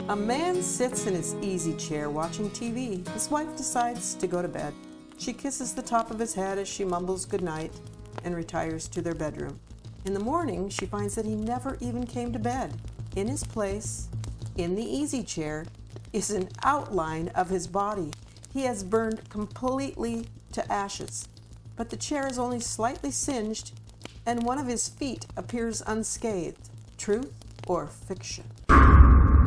A man sits in his easy chair watching TV. His wife decides to go to bed. She kisses the top of his head as she mumbles goodnight and retires to their bedroom. In the morning, she finds that he never even came to bed. In his place, in the easy chair, is an outline of his body. He has burned completely to ashes, but the chair is only slightly singed, and one of his feet appears unscathed. Truth or fiction?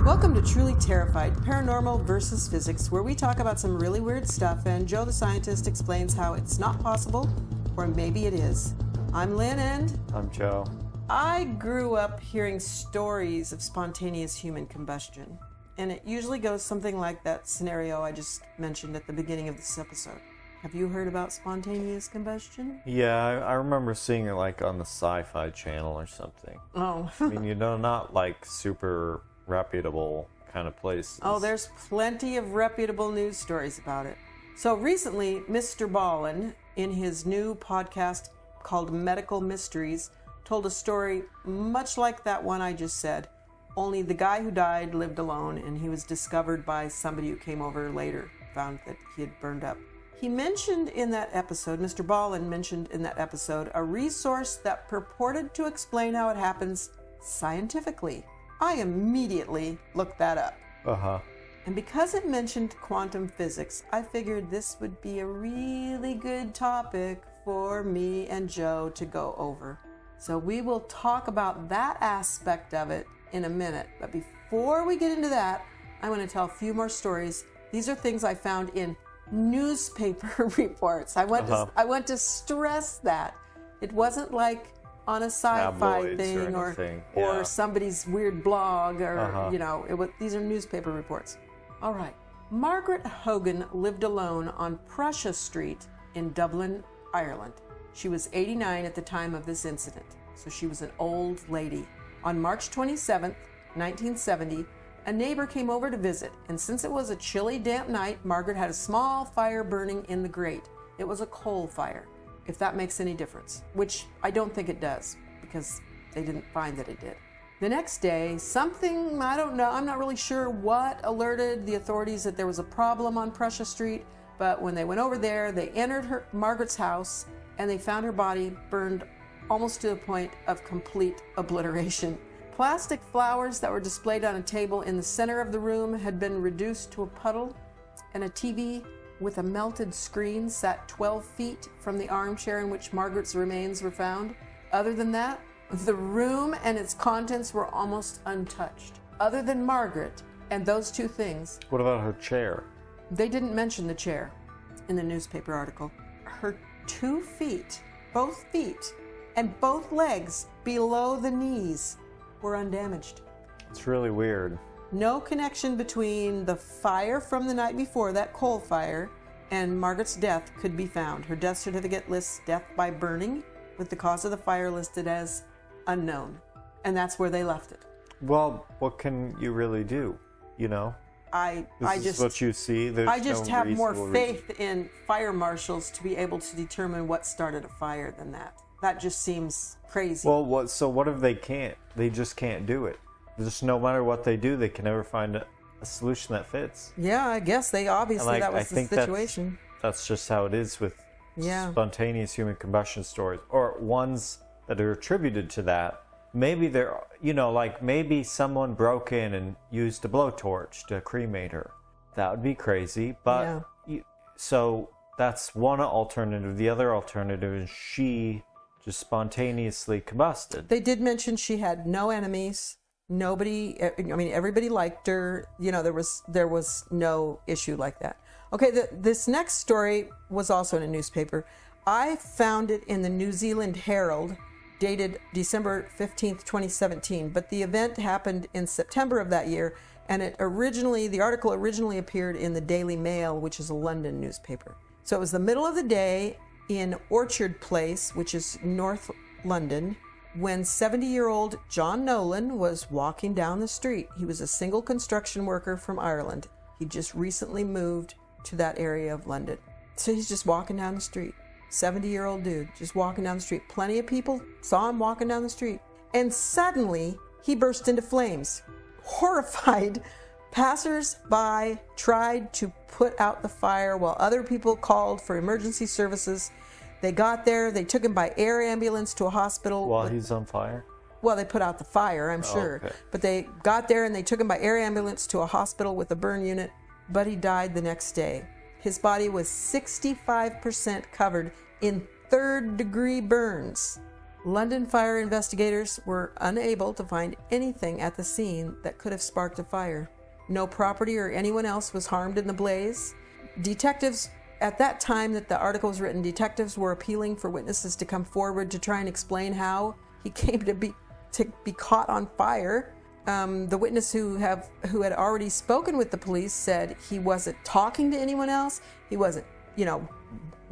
Welcome to Truly Terrified, Paranormal versus Physics, where we talk about some really weird stuff and Joe the Scientist explains how it's not possible, or maybe it is. I'm Lynn and... I'm Joe. I grew up hearing stories of spontaneous human combustion, and it usually goes something like that scenario I just mentioned at the beginning of this episode. Have you heard about spontaneous combustion? Yeah, I remember seeing it like on the Sci-Fi Channel or something. Oh. I mean, not like super reputable kind of places. Oh, there's plenty of reputable news stories about it. So recently, Mr. Ballen, in his new podcast called Medical Mysteries, told a story much like that one I just said, only the guy who died lived alone and he was discovered by somebody who came over later, found that he had burned up. He mentioned in that episode, Mr. Ballen mentioned in that episode, a resource that purported to explain how it happens scientifically. I immediately looked that up. And because it mentioned quantum physics, I figured this would be a really good topic for me and Joe to go over. So we will talk about that aspect of it in a minute. But before we get into that, I want to tell a few more stories. These are things I found in newspaper reports. I want to stress that. It wasn't like on a sci-fi thing or somebody's weird blog or these are newspaper reports. All right. Margaret Hogan lived alone on Prussia Street in Dublin, Ireland. She was 89 at the time of this incident, so she was an old lady. On March 27th, 1970, a neighbor came over to visit, and since it was a chilly, damp night, Margaret had a small fire burning in the grate. It was a coal fire, if that makes any difference, which I don't think it does, because they didn't find that it did. The next day, something, I don't know, I'm not really sure what, alerted the authorities that there was a problem on Prussia Street, but when they went over there, they entered Margaret's house, and they found her body burned almost to the point of complete obliteration. Plastic flowers that were displayed on a table in the center of the room had been reduced to a puddle, and a TV with a melted screen sat 12 feet from the armchair in which Margaret's remains were found. Other than that, the room and its contents were almost untouched. Other than Margaret and those two things. What about her chair? They didn't mention the chair in the newspaper article. Her 2 feet, both feet, and both legs below the knees were undamaged. It's really weird. No connection between the fire from the night before, that coal fire, and Margaret's death could be found. Her death certificate lists death by burning, with the cause of the fire listed as unknown. And that's where they left it. Well, what can you really do? You know? This is what you see. I just have more faith in fire marshals to be able to determine what started a fire than that. That just seems crazy. Well, what if they can't? They just can't do it. Just no matter what they do, they can never find a solution that fits. Yeah, I guess that was the situation. That's just how it is with spontaneous human combustion stories, or ones that are attributed to that. Maybe they're, maybe someone broke in and used a blowtorch to cremate her. That would be crazy. But so that's one alternative. The other alternative is she just spontaneously combusted. They did mention she had no enemies. Everybody liked her. There was no issue like that. Okay, this next story was also in a newspaper. I found it in the New Zealand Herald, dated December 15th, 2017, but the event happened in September of that year, and the article originally appeared in the Daily Mail, which is a London newspaper. So it was the middle of the day in Orchard Place, which is North London, when 70-year-old John Nolan was walking down the street. He was a single construction worker from Ireland. He just recently moved to that area of London. So he's just walking down the street. 70-year-old dude just walking down the street. Plenty of people saw him walking down the street. And suddenly he burst into flames. Horrified, Passers-by tried to put out the fire while other people called for emergency services. They got there. They took him by air ambulance to a hospital. While he's on fire? Well, they put out the fire, I'm sure. Okay. But they got there and they took him by air ambulance to a hospital with a burn unit, but he died the next day. His body was 65% covered in third-degree burns. London fire investigators were unable to find anything at the scene that could have sparked a fire. No property or anyone else was harmed in the blaze. Detectives, at that time that the article was written, detectives were appealing for witnesses to come forward to try and explain how he came to be caught on fire. The witness who had already spoken with the police said he wasn't talking to anyone else. He wasn't,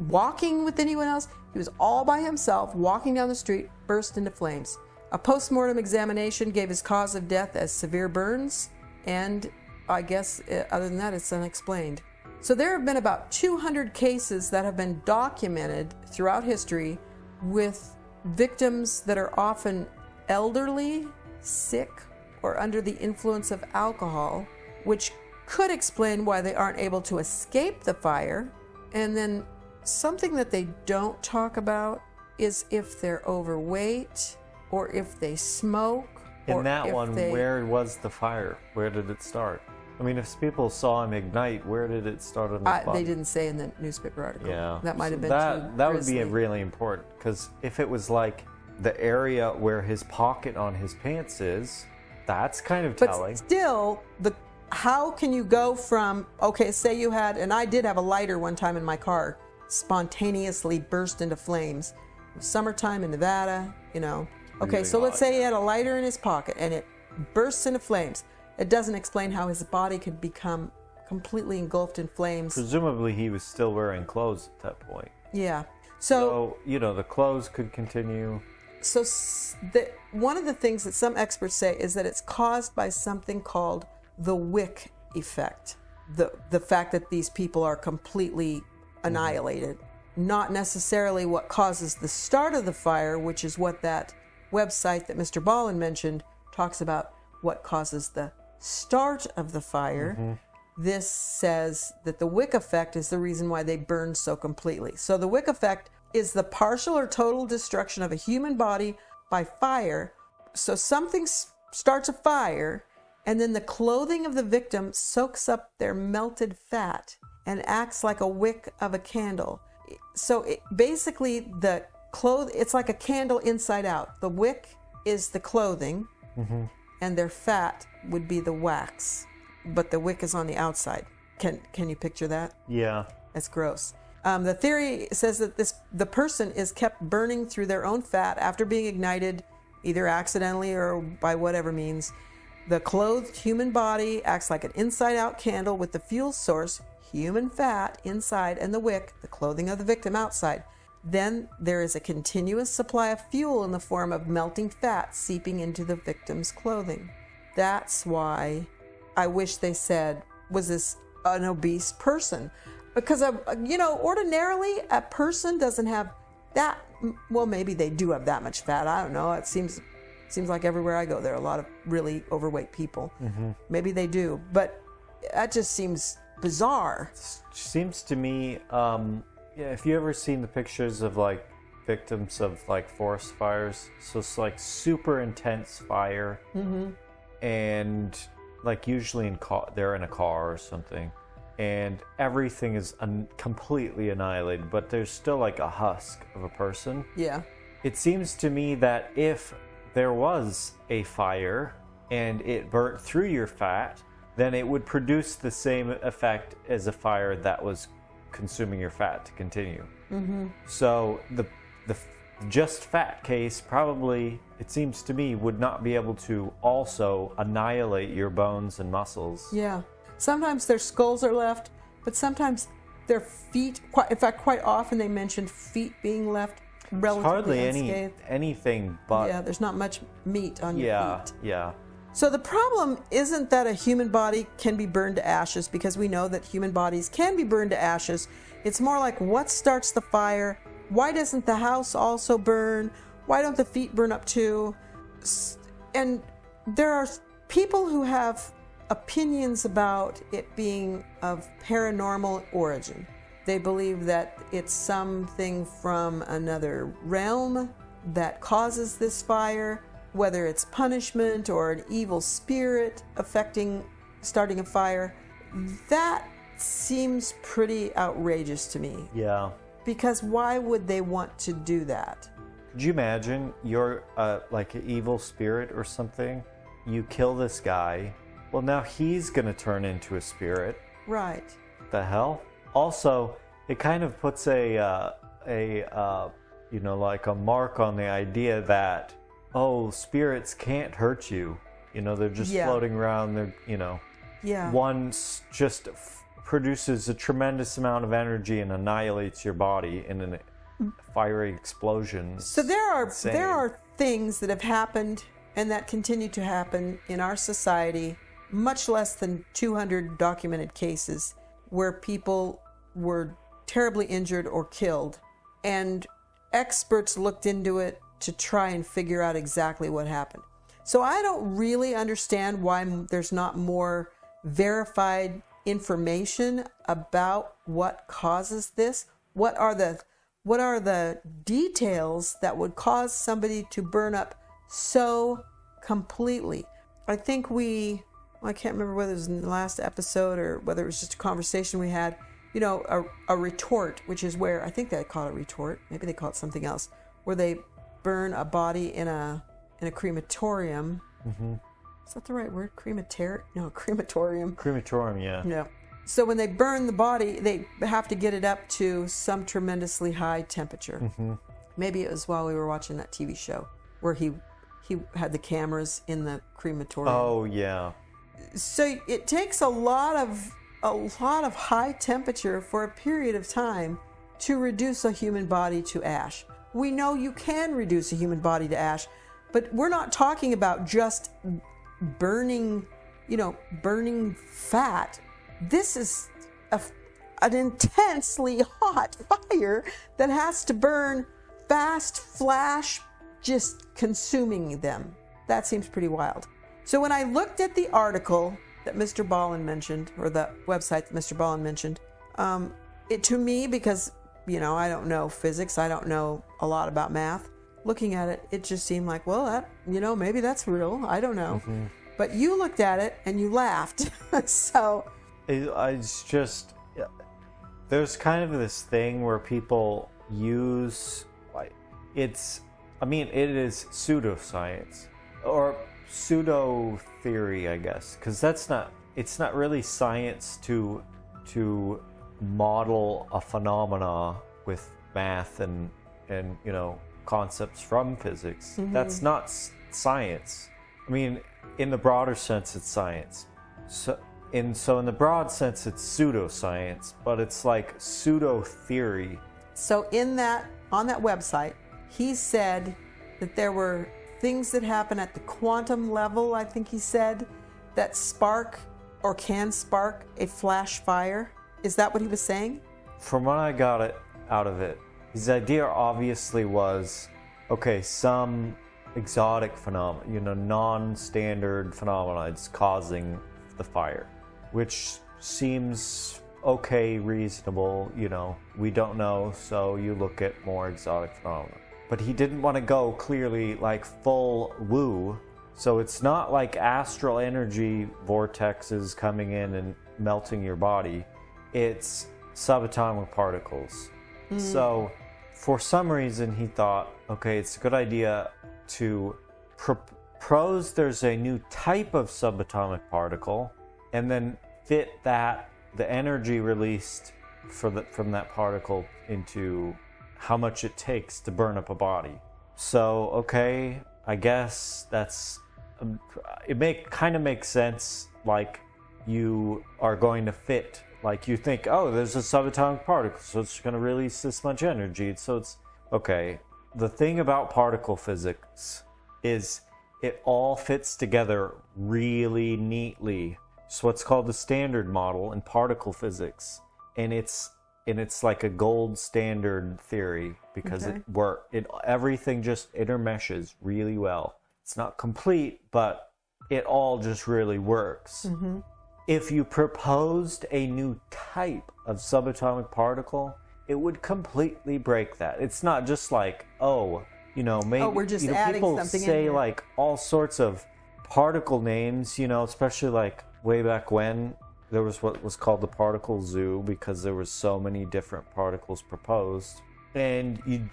walking with anyone else. He was all by himself, walking down the street, burst into flames. A post-mortem examination gave his cause of death as severe burns, and I guess other than that, it's unexplained. So there have been about 200 cases that have been documented throughout history with victims that are often elderly, sick, or under the influence of alcohol, which could explain why they aren't able to escape the fire. And then something that they don't talk about is if they're overweight or if they smoke. In that one, where was the fire? Where did it start? I mean, if people saw him ignite, where did it start on the spot? They didn't say in the newspaper article. Yeah. That might have been that would be really important, because if it was like the area where his pocket on his pants is, that's kind of telling. But still, how can you go from, okay, say you had, and I did have a lighter one time in my car, spontaneously burst into flames. It was summertime in Nevada, Okay, Really so let's hot, say he had a lighter in his pocket and it bursts into flames. It doesn't explain how his body could become completely engulfed in flames. Presumably he was still wearing clothes at that point. Yeah. So the clothes could continue. So one of the things that some experts say is that it's caused by something called the wick effect. The fact that these people are completely annihilated. Not necessarily what causes the start of the fire, which is what that website that Mr. Ballen mentioned talks about, what causes the start of the fire. Mm-hmm. This says that the wick effect is the reason why they burn so completely. So the wick effect is the partial or total destruction of a human body by fire. So something starts a fire, and then the clothing of the victim soaks up their melted fat and acts like a wick of a candle. So basically it's like a candle inside out. The wick is the clothing, mm-hmm. and their fat would be the wax, but the wick is on the outside. Can you picture that? Yeah. That's gross. The theory says that the person is kept burning through their own fat after being ignited, either accidentally or by whatever means. The clothed human body acts like an inside-out candle with the fuel source, human fat, inside, and the wick, the clothing of the victim, outside. Then there is a continuous supply of fuel in the form of melting fat seeping into the victim's clothing. That's why I wish they said, was this an obese person? Because, ordinarily a person doesn't have that, well, maybe they do have that much fat. I don't know. It seems like everywhere I go, there are a lot of really overweight people. Mm-hmm. Maybe they do, but that just seems bizarre. It seems to me, if you ever seen the pictures of like victims of like forest fires, so it's like super intense fire, mm-hmm. and like usually they're in a car or something, and everything is completely annihilated, but there's still like a husk of a person. Yeah. It seems to me that if there was a fire and it burnt through your fat, then it would produce the same effect as a fire that was consuming your fat to continue. Mm-hmm. So the just fat case probably, it seems to me, would not be able to also annihilate your bones and muscles. Yeah. Sometimes their skulls are left, but sometimes their feet, in fact, quite often they mentioned feet being left relatively unscathed. Anything but... Yeah, there's not much meat on your feet. Yeah. So the problem isn't that a human body can be burned to ashes, because we know that human bodies can be burned to ashes. It's more like, what starts the fire? Why doesn't the house also burn? Why don't the feet burn up too? And there are people who have opinions about it being of paranormal origin. They believe that it's something from another realm that causes this fire, whether it's punishment or an evil spirit starting a fire. That seems pretty outrageous to me. Yeah. Because why would they want to do that? Could you imagine you're like an evil spirit or something? You kill this guy. Well, now he's going to turn into a spirit. Right. The hell? Also, it kind of puts a like a mark on the idea that, oh, spirits can't hurt you. They're just floating around. They're, one just produces a tremendous amount of energy and annihilates your body in a fiery explosion. So there are things that have happened and that continue to happen in our society, much less than 200 documented cases where people were terribly injured or killed, and experts looked into it to try and figure out exactly what happened. So I don't really understand why there's not more verified information about what causes this. What are the details that would cause somebody to burn up so completely? I think I can't remember whether it was in the last episode or whether it was just a conversation we had, a retort, which is where, I think they call it a retort, maybe they call it something else, where they burn a body in a crematorium. Mm-hmm. Is that the right word? Crematorium. Crematorium, yeah. Yeah. So when they burn the body, they have to get it up to some tremendously high temperature. Mm-hmm. Maybe it was while we were watching that TV show where he had the cameras in the crematorium. Oh, yeah. So it takes a lot of high temperature for a period of time to reduce a human body to ash. We know you can reduce a human body to ash, but we're not talking about just burning fat. This is an intensely hot fire that has to burn fast, flash, just consuming them. That seems pretty wild. So when I looked at the article that Mr. Ballen mentioned, or the website that Mr. Ballen mentioned, it to me, because, I don't know physics, I don't know a lot about math, looking at it, it just seemed like, well, that, maybe that's real. I don't know. Mm-hmm. But you looked at it and you laughed. So it's just, there's kind of this thing where people use, it is pseudoscience or pseudo theory, I guess, because it's not really science to model a phenomena with math and concepts from physics. Mm-hmm. That's not science. In the broader sense, it's science. So in the broad sense, it's pseudoscience, but it's like pseudo theory. So on that website, he said that there were things that happen at the quantum level, I think he said, that spark or can spark a flash fire. Is that what he was saying? From what I got out of it, his idea obviously was, okay, some exotic phenomena, non-standard phenomena is causing the fire, which seems okay, reasonable, we don't know, so you look at more exotic phenomena. But he didn't want to go clearly like full woo, so it's not like astral energy vortexes coming in and melting your body. It's subatomic particles. Mm. So for some reason he thought, okay, it's a good idea to propose there's a new type of subatomic particle and then fit the energy released from that particle into how much it takes to burn up a body. So, okay, I guess it kind of makes sense, like you are going to fit, like you think, oh, there's a subatomic particle, so it's going to release this much energy, so it's, okay. The thing about particle physics is it all fits together really neatly. It's what's called the standard model in particle physics, and it's like a gold standard theory because everything just intermeshes really well. It's not complete, but it all just really works. Mm-hmm. If you proposed a new type of subatomic particle, it would completely break that. It's not just like, maybe we're just adding people something say in here. like all sorts of particle names, especially like way back when there was what was called the particle zoo because there was so many different particles proposed. And you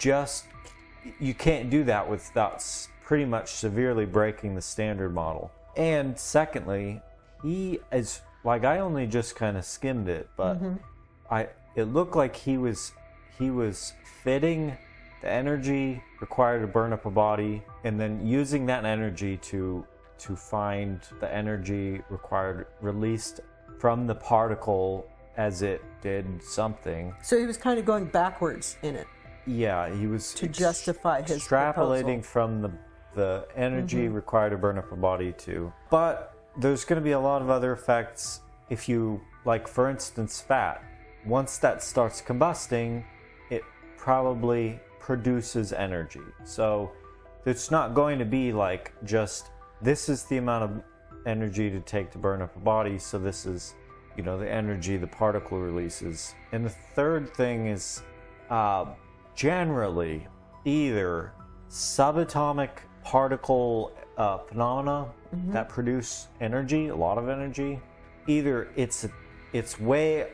can't do that without pretty much severely breaking the standard model. And secondly, he is like, I only just kind of skimmed it, but it looked like he was fitting the energy required to burn up a body and then using that energy to find the energy required released from the particle as it did something. So he was kind of going backwards in it. Yeah, he was to justify his extrapolating proposal. From the energy required to burn up a body too. But there's going to be a lot of other effects if you, like for instance, fat. Once that starts combusting, it probably produces energy. So it's not going to be like just this is the amount of energy to take to burn up a body, so this is the energy the particle releases. And the third thing is generally either subatomic particle phenomena that produce energy, a lot of energy. Either it's way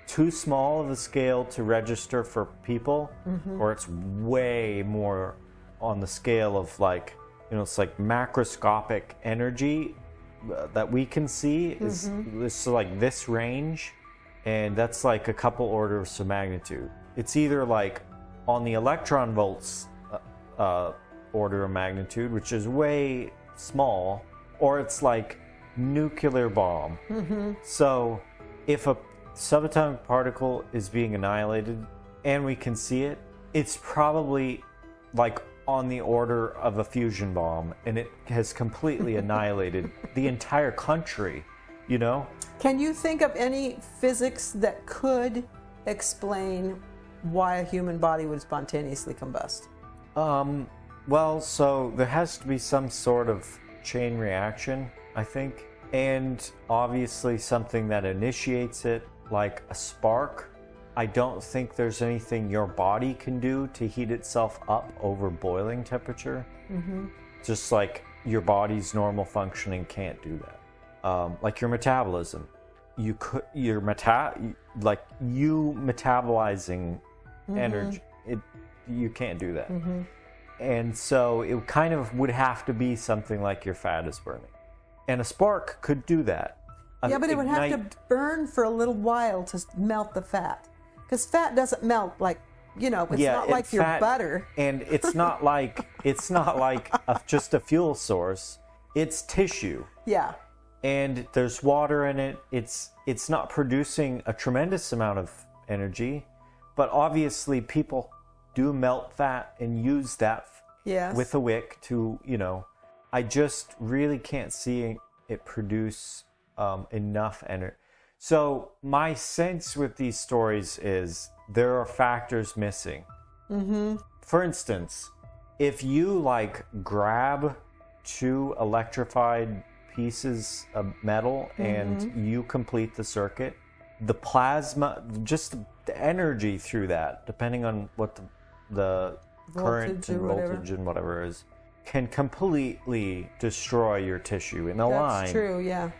too small of a scale to register for people, or it's way more on the scale of like, it's like macroscopic energy that we can see is like this range, and that's like a couple orders of magnitude. It's either like on the electron volts order of magnitude, which is way small, or it's like nuclear bomb. So if a subatomic particle is being annihilated and we can see it, it's probably like on the order of a fusion bomb, and it has completely annihilated the entire country, Can you think of any physics that could explain why a human body would spontaneously combust? Well, so there has to be some sort of chain reaction, I think, and obviously something that initiates it, like a spark. I don't think there's anything your body can do to heat itself up over boiling temperature. Just like your body's normal functioning can't do that. Like your metabolism, you metabolizing energy, you can't do that. And so it kind of would have to be something like your fat is burning. And a spark could do that. Yeah, but it would have to burn for a little while to melt the fat. Because fat doesn't melt like, it's not like your butter. And it's not like just a fuel source. It's tissue. Yeah. And there's water in it. It's not producing a tremendous amount of energy, but obviously people do melt fat and use that with a wick to, I just really can't see it produce enough energy. So my sense with these stories is there are factors missing. For instance, if you grab two electrified pieces of metal and you complete the circuit, the plasma, just the energy through that, depending on what the current and voltage and whatever is, can completely destroy your tissue in a line. That's true, yeah.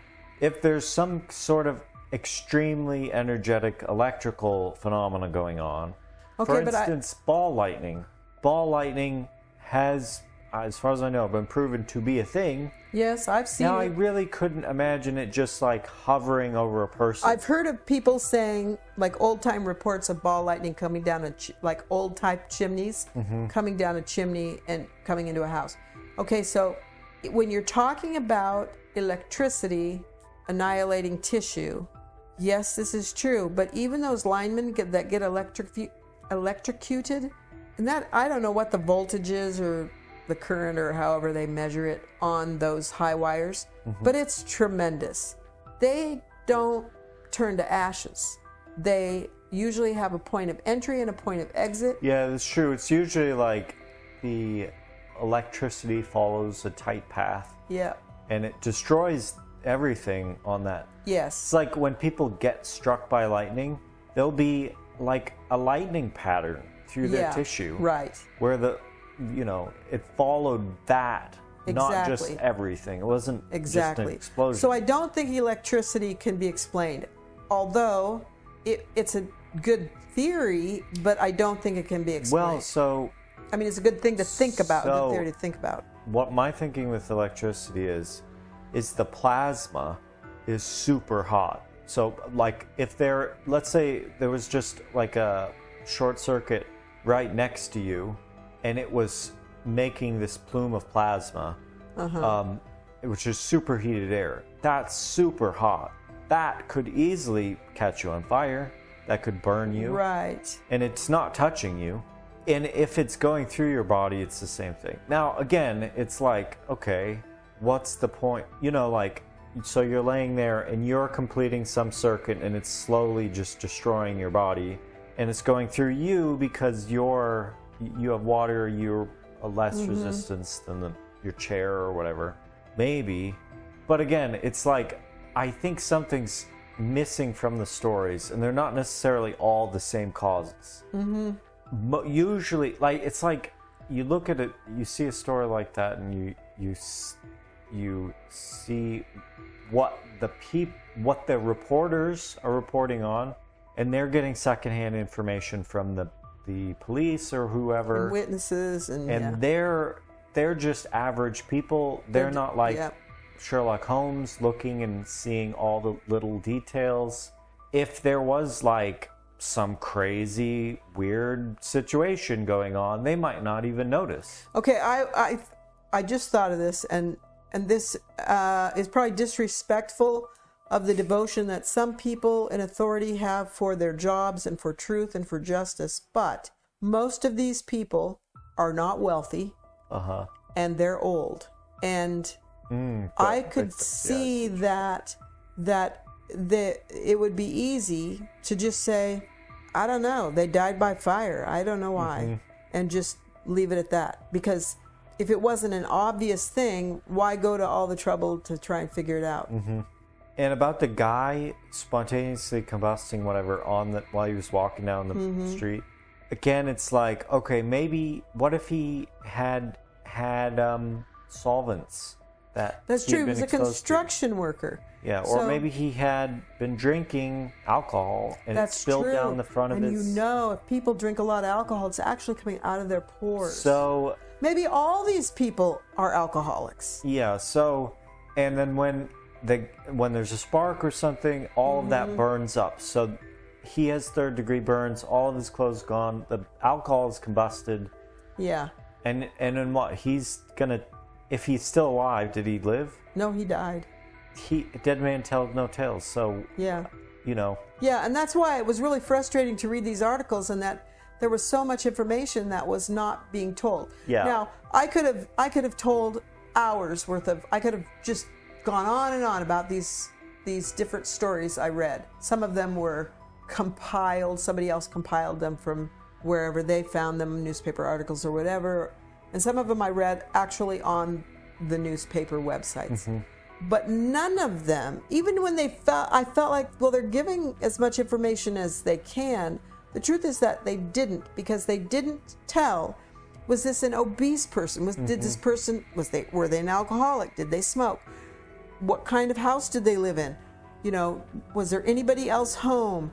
If there's some sort of extremely energetic electrical phenomena going on, for instance, ball lightning. Ball lightning has, as far as I know, been proven to be a thing. Yes, I've seen Now, it. I really couldn't imagine it just hovering over a person. I've heard of people saying, old-time reports of ball lightning coming down old-type chimneys, coming down a chimney and coming into a house. Okay, so when you're talking about electricity annihilating tissue, yes, this is true. But even those linemen that get electrocuted, and that, I don't know what the voltage is or the current or however they measure it on those high wires, but it's tremendous. They don't turn to ashes. They usually have a point of entry and a point of exit. Yeah, that's true. It's usually the electricity follows a tight path. Yeah. and it destroys everything on that. Yes. It's like when people get struck by lightning, there'll be like a lightning pattern through their tissue. Right. Where it followed that, not just everything. It wasn't just an explosion. So I don't think electricity can be explained. Although it's a good theory, but I don't think it can be explained. Well, I mean, it's a good thing to think about, a good theory to think about. What my thinking with electricity is the plasma is super hot. So, like, let's say there was just like a short circuit right next to you, and it was making this plume of plasma, which is superheated air. That's super hot. That could easily catch you on fire. That could burn you. Right. And it's not touching you. And if it's going through your body, it's the same thing. Now, again, it's like, okay, what's the point? So you're laying there and you're completing some circuit and it's slowly just destroying your body. And it's going through you because you have water, you're a less resistance than your chair or whatever. Maybe. But again, it's like, I think something's missing from the stories, and they're not necessarily all the same causes. But usually, like, it's like you look at it, you see a story like that, and you see what the reporters are reporting on, and they're getting secondhand information from the police or whoever, and witnesses, and they're just average people. They're not like Sherlock Holmes looking and seeing all the little details. If there was like some crazy weird situation going on, they might not even notice. Okay, I just thought of this, and this is probably disrespectful of the devotion that some people in authority have for their jobs and for truth and for justice, but most of these people are not wealthy, and they're old, and I could see that it would be easy to just say, I don't know, they died by fire, I don't know why, and just leave it at that. Because if it wasn't an obvious thing, why go to all the trouble to try and figure it out? And about the guy spontaneously combusting whatever while he was walking down the street, again, it's like, okay, maybe what if he had solvents? That's true. He was a construction worker. Yeah, or maybe he had been drinking alcohol and it spilled down the front of his... And if people drink a lot of alcohol, it's actually coming out of their pores. So... maybe all these people are alcoholics. Yeah, so... and then when there's a spark or something, all of that burns up. So he has third-degree burns, all of his clothes gone, the alcohol is combusted. Yeah. And then what? He's gonna... if he's still alive, did he live? No, he died. Dead man tells no tales, so... yeah. Yeah, and that's why it was really frustrating to read these articles, and that there was so much information that was not being told. Yeah. Now, I could have told hours worth of... I could have just gone on and on about these different stories I read. Some of them were compiled. Somebody else compiled them from wherever they found them, newspaper articles or whatever. And some of them I read actually on the newspaper websites. But none of them, even when I felt like, well, they're giving as much information as they can. The truth is that they didn't, because they didn't tell, was this an obese person? Did this person, were they an alcoholic? Did they smoke? What kind of house did they live in? Was there anybody else home?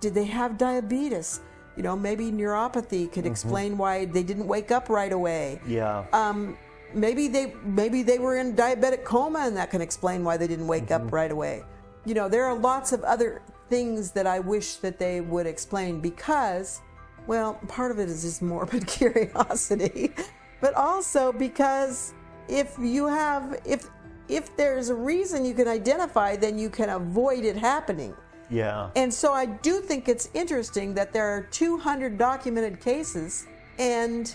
Did they have diabetes? Maybe neuropathy could explain why they didn't wake up right away. Yeah. Maybe they were in diabetic coma, and that can explain why they didn't wake up right away. There are lots of other things that I wish that they would explain, because, well, part of it is just morbid curiosity, but also because if there's a reason you can identify, then you can avoid it happening. Yeah. And so I do think it's interesting that there are 200 documented cases, and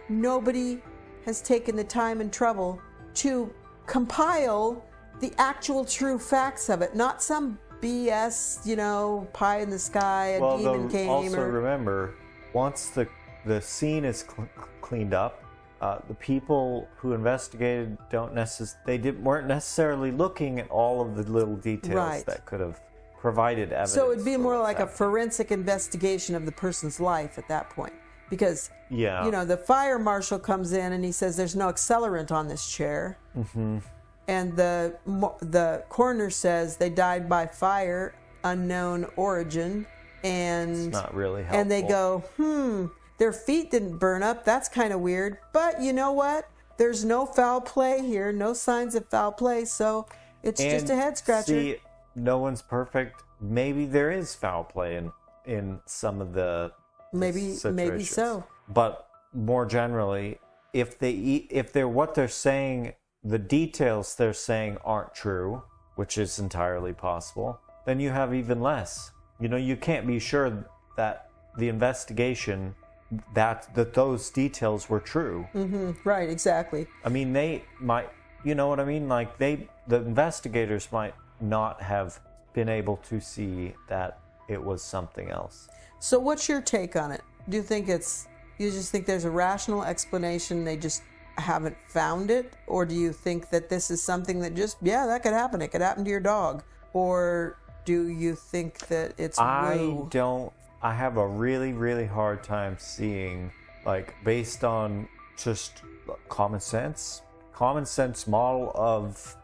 nobody has taken the time and trouble to compile the actual true facts of it, not some BS, pie in the sky, demon came. Also remember, once the scene is cleaned up, the people who investigated weren't necessarily looking at all of the little details that could have provided evidence. So it'd be more like a forensic investigation of the person's life at that point. Because, the fire marshal comes in and he says there's no accelerant on this chair. Mm-hmm. And the coroner says they died by fire, unknown origin. And it's not really helpful. And they go, their feet didn't burn up. That's kind of weird. But you know what? There's no foul play here. No signs of foul play. So it's just a head scratcher. See, no one's perfect. Maybe there is foul play in some of the situations. Maybe so. But more generally, if they're what they're saying, the details they're saying aren't true, which is entirely possible, then you have even less. You can't be sure that the investigation that those details were true. Mm-hmm. Right, exactly. I mean, they might, you know what I mean? Like the investigators might not have been able to see that it was something else. So what's your take on it? Do you think you just think there's a rational explanation, they just haven't found it? Or do you think that this is something that that could happen. It could happen to your dog. Or do you think that it's woo? I have a really, really hard time seeing, like, based on just common sense model of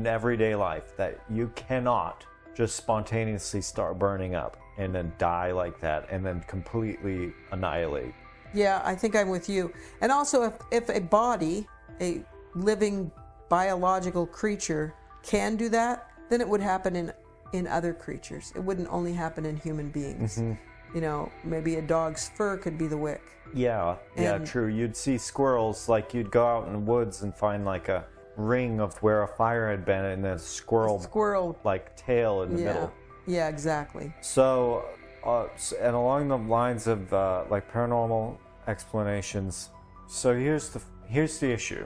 everyday life, that you cannot just spontaneously start burning up and then die like that and then completely annihilate. Yeah, I think I'm with you. And also, if a body, a living biological creature, can do that, then it would happen in other creatures. It wouldn't only happen in human beings. Mm-hmm. Maybe a dog's fur could be the wick. Yeah, true. You'd see squirrels, like you'd go out in the woods and find like a ring of where a fire had been and a squirrel like tail in the middle. Yeah, exactly. So, and along the lines of like paranormal explanations, so here's the issue.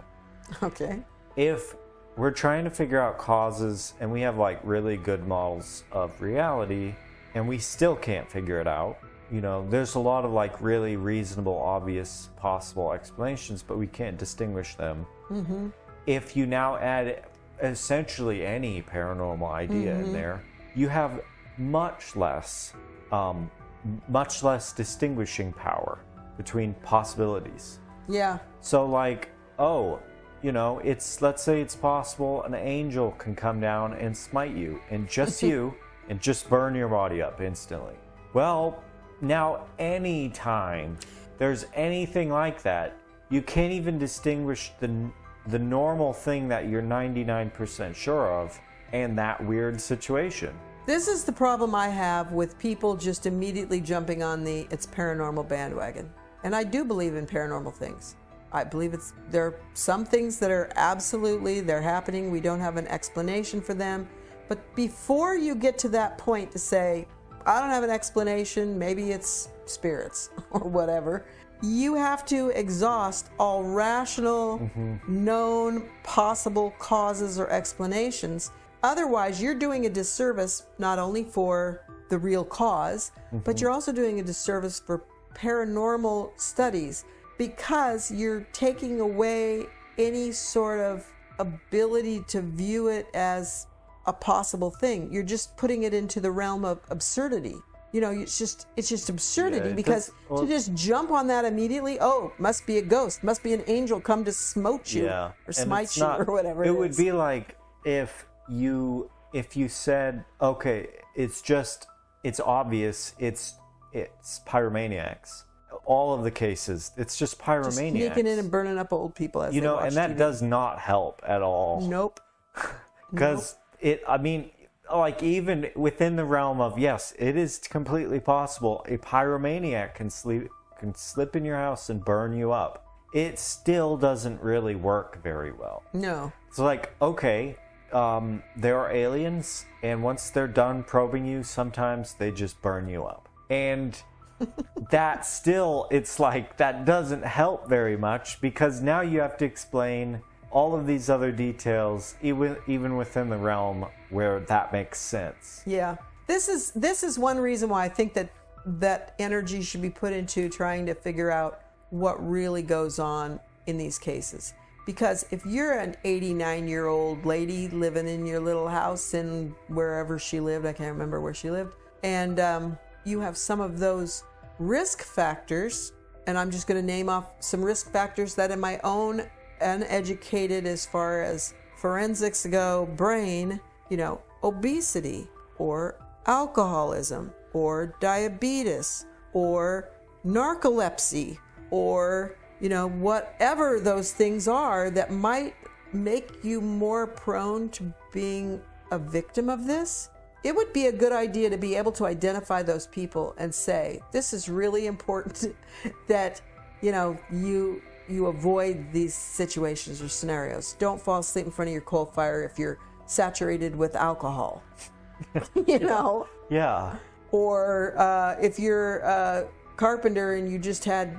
Okay. If we're trying to figure out causes and we have like really good models of reality and we still can't figure it out, there's a lot of like really reasonable, obvious, possible explanations, but we can't distinguish them. Mm-hmm. If you now add essentially any paranormal idea in there, you have much less distinguishing power between possibilities. Yeah. So like, let's say it's possible an angel can come down and smite you and just and just burn your body up instantly. Well, now anytime there's anything like that, you can't even distinguish the normal thing that you're 99% sure of and that weird situation. This is the problem I have with people just immediately jumping on it's paranormal bandwagon. And I do believe in paranormal things. I believe there are some things that are they're happening. We don't have an explanation for them. But before you get to that point to say, I don't have an explanation, maybe it's spirits or whatever, you have to exhaust all rational, known, possible causes or explanations. Otherwise, you're doing a disservice not only for the real cause, but you're also doing a disservice for paranormal studies, because you're taking away any sort of ability to view it as a possible thing. You're just putting it into the realm of absurdity. It's just absurdity, because to just jump on that immediately, must be a ghost, must be an angel come to smote you or smite you or whatever. It would be like if you said, okay, it's obvious, it's pyromaniacs. All of the cases, it's just pyromaniacs. Just sneaking in and burning up old people as they watch and that TV. does not help at all. Nope. Because even within the realm of, yes, it is completely possible a pyromaniac can slip in your house and burn you up. It still doesn't really work very well. No. It's like, okay, there are aliens, and once they're done probing you, sometimes they just burn you up. And that still, it's like, that doesn't help very much, because now you have to explain all of these other details, even within the realm where that makes sense. Yeah. This is one reason why I think that energy should be put into trying to figure out what really goes on in these cases. Because if you're an 89-year-old lady living in your little house in wherever she lived, I can't remember where she lived, and you have some of those risk factors, and I'm just going to name off some risk factors that in my own uneducated as far as forensics go brain, obesity or alcoholism or diabetes or narcolepsy or whatever those things are that might make you more prone to being a victim of this, it would be a good idea to be able to identify those people and say, this is really important that, you avoid these situations or scenarios. Don't fall asleep in front of your coal fire if you're saturated with alcohol, Yeah. Or if you're a carpenter and you just had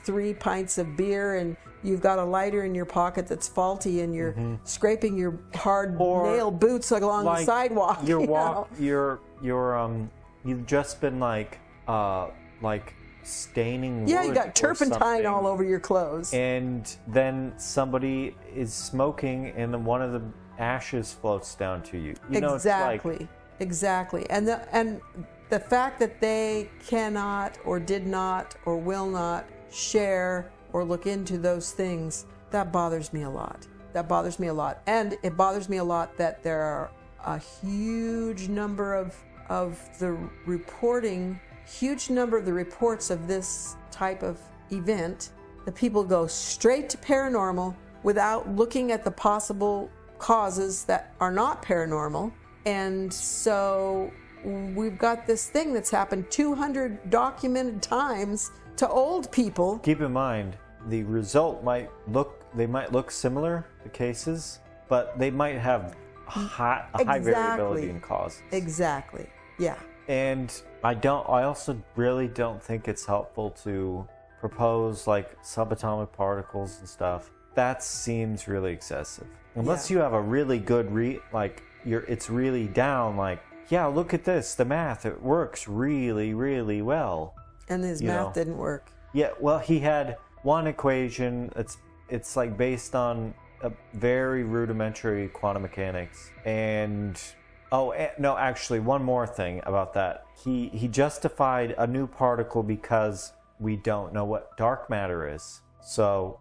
3 pints of beer and you've got a lighter in your pocket that's faulty and you're scraping your hard nail boots along the sidewalk. You've just been like staining wood. Yeah, you got turpentine all over your clothes. And then somebody is smoking and one of the ashes floats down to you. Exactly. And the fact that they cannot or did not or will not share or look into those things, that bothers me a lot. And it bothers me a lot that there are a huge number of the reports of this type of event, that people go straight to paranormal without looking at the possible causes that are not paranormal. And so we've got this thing that's happened 200 documented times to old people. Keep in mind, the result might look similar, the cases, but they might have high variability in causes. Exactly. Yeah. And I also really don't think it's helpful to propose like subatomic particles and stuff. That seems really excessive. Unless you have a really good it's really down, like, yeah, look at this, the math, it works really, really well. And his math didn't work. Yeah, well, he had one equation, it's like based on a very rudimentary quantum mechanics. And no, actually, one more thing about that. He justified a new particle because we don't know what dark matter is. So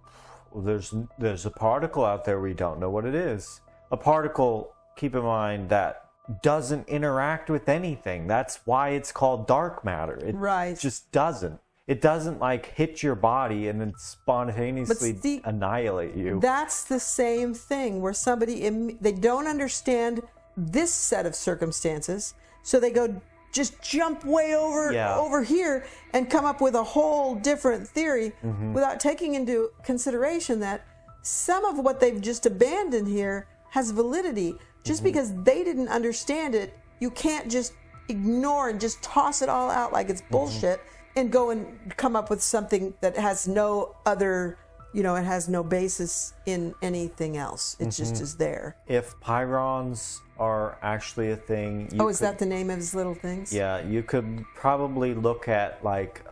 there's a particle out there, we don't know what it is. A particle, keep in mind, that doesn't interact with anything. That's why it's called dark matter. It just doesn't. It doesn't like hit your body and then spontaneously annihilate you. That's the same thing where they don't understand this set of circumstances, so they just jump way over here and come up with a whole different theory without taking into consideration that some of what they've just abandoned here has validity. Just because they didn't understand it, you can't just ignore and just toss it all out like it's bullshit and go and come up with something that has no other, it has no basis in anything else. It just is there. If pyrons are actually a thing... is that the name of his little things? Yeah, you could probably look at like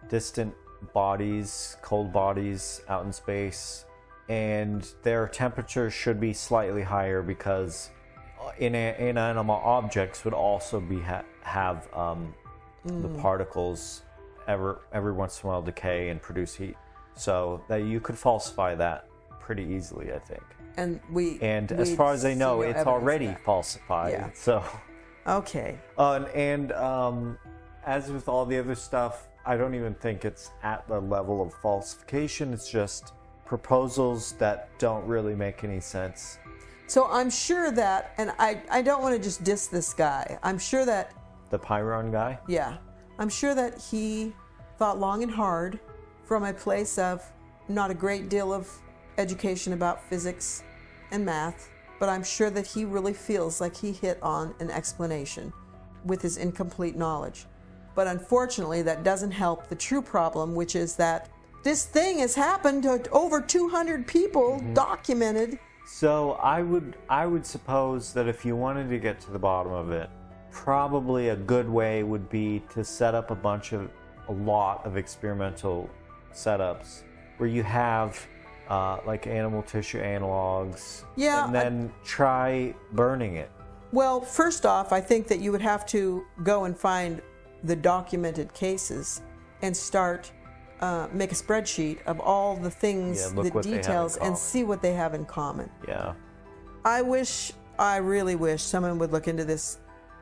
distant bodies, cold bodies out in space, and their temperature should be slightly higher because inanimate objects would also have the particles every once in a while decay and produce heat. So that you could falsify that pretty easily, I think. And as far as I know, it's already falsified. Yeah. So okay. And as with all the other stuff, I don't even think it's at the level of falsification. It's just proposals that don't really make any sense. So I'm sure that, and I don't want to just diss this guy. I'm sure that... The Pyron guy? Yeah. I'm sure that he thought long and hard from a place of not a great deal of education about physics and math, but I'm sure that he really feels like he hit on an explanation with his incomplete knowledge. But unfortunately, that doesn't help the true problem, which is that this thing has happened to over 200 people, documented. So I would suppose that if you wanted to get to the bottom of it, probably a good way would be to set up a lot of experimental setups where you have like animal tissue analogs, Yeah, and then try burning it. Well, first off, I think that you would have to go and find the documented cases and start make a spreadsheet of all the things, the details, and see what they have in common. Yeah. I really wish someone would look into this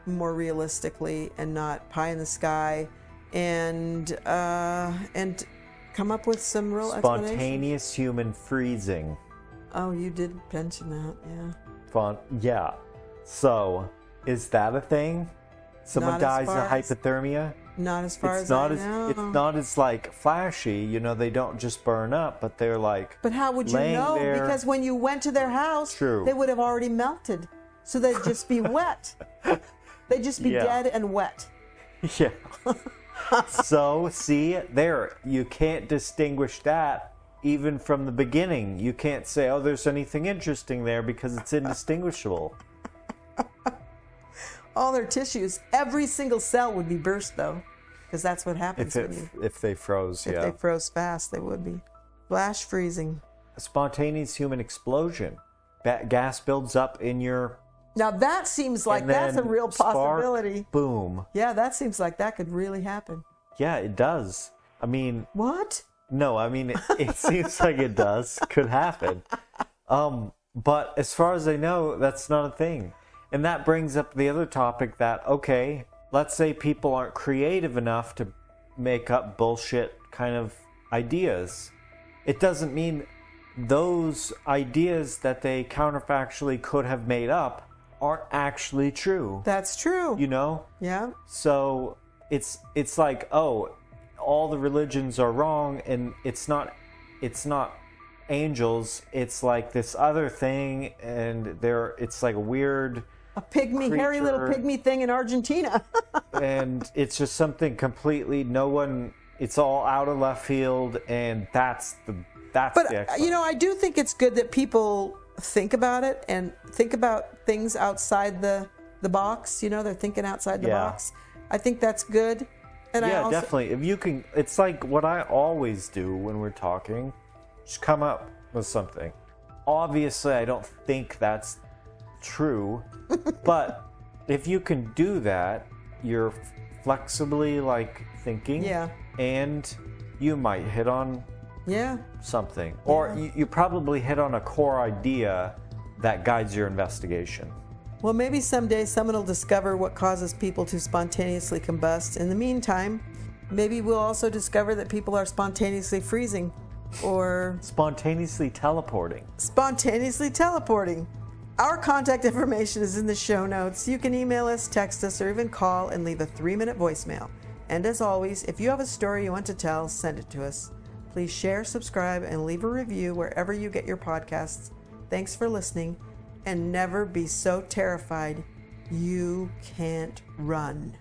more realistically and not pie in the sky, and come up with some real Spontaneous human freezing. Oh, you did mention that, yeah. Yeah. So, is that a thing? Someone dies of hypothermia? Not as far as I know. It's not as like flashy, you know, they don't just burn up, but they're like But how would you know? there. Because when you went to their house, True. they would have already melted. So they'd just be wet. They'd just be dead and wet. Yeah. So, see, there, you can't distinguish that even from the beginning. You can't say, oh, there's anything interesting there because it's indistinguishable. All their tissues, every single cell would be burst, though, because that's what happens if they froze. If they froze fast, they would be flash freezing. A spontaneous human explosion. Gas builds up in your. Now that seems like that's a real possibility. Boom. Yeah, that seems like that could really happen. Yeah, it does. I mean. What? No, I mean it seems like it does. Could happen. But as far as I know, that's not a thing. And that brings up the other topic that, okay, let's say people aren't creative enough to make up bullshit kind of ideas. It doesn't mean those ideas that they counterfactually could have made up aren't actually true. That's true. You know? Yeah. So it's like, oh, all the religions are wrong, and it's not angels, it's like this other thing, and it's like a weird hairy little pygmy thing in Argentina. And it's just something completely it's all out of left field, and that's the you know, I do think it's good that people think about it and think about things outside the box. You know, they're thinking outside the box. I think that's good. And definitely. If you can, it's like what I always do when we're talking. Just come up with something. Obviously, I don't think that's true, but if you can do that, you're flexibly like thinking, and you might hit on something, or you probably hit on a core idea that guides your investigation. Well, maybe someday someone will discover what causes people to spontaneously combust. In the meantime, maybe we'll also discover that people are spontaneously freezing. Or spontaneously teleporting. Our contact information is in the show notes. You can email us, text us, or even call and leave a 3-minute voicemail. And as always, if you have a story you want to tell, send it to us. Please share, subscribe, and leave a review wherever you get your podcasts. Thanks for listening, and never be so terrified you can't run.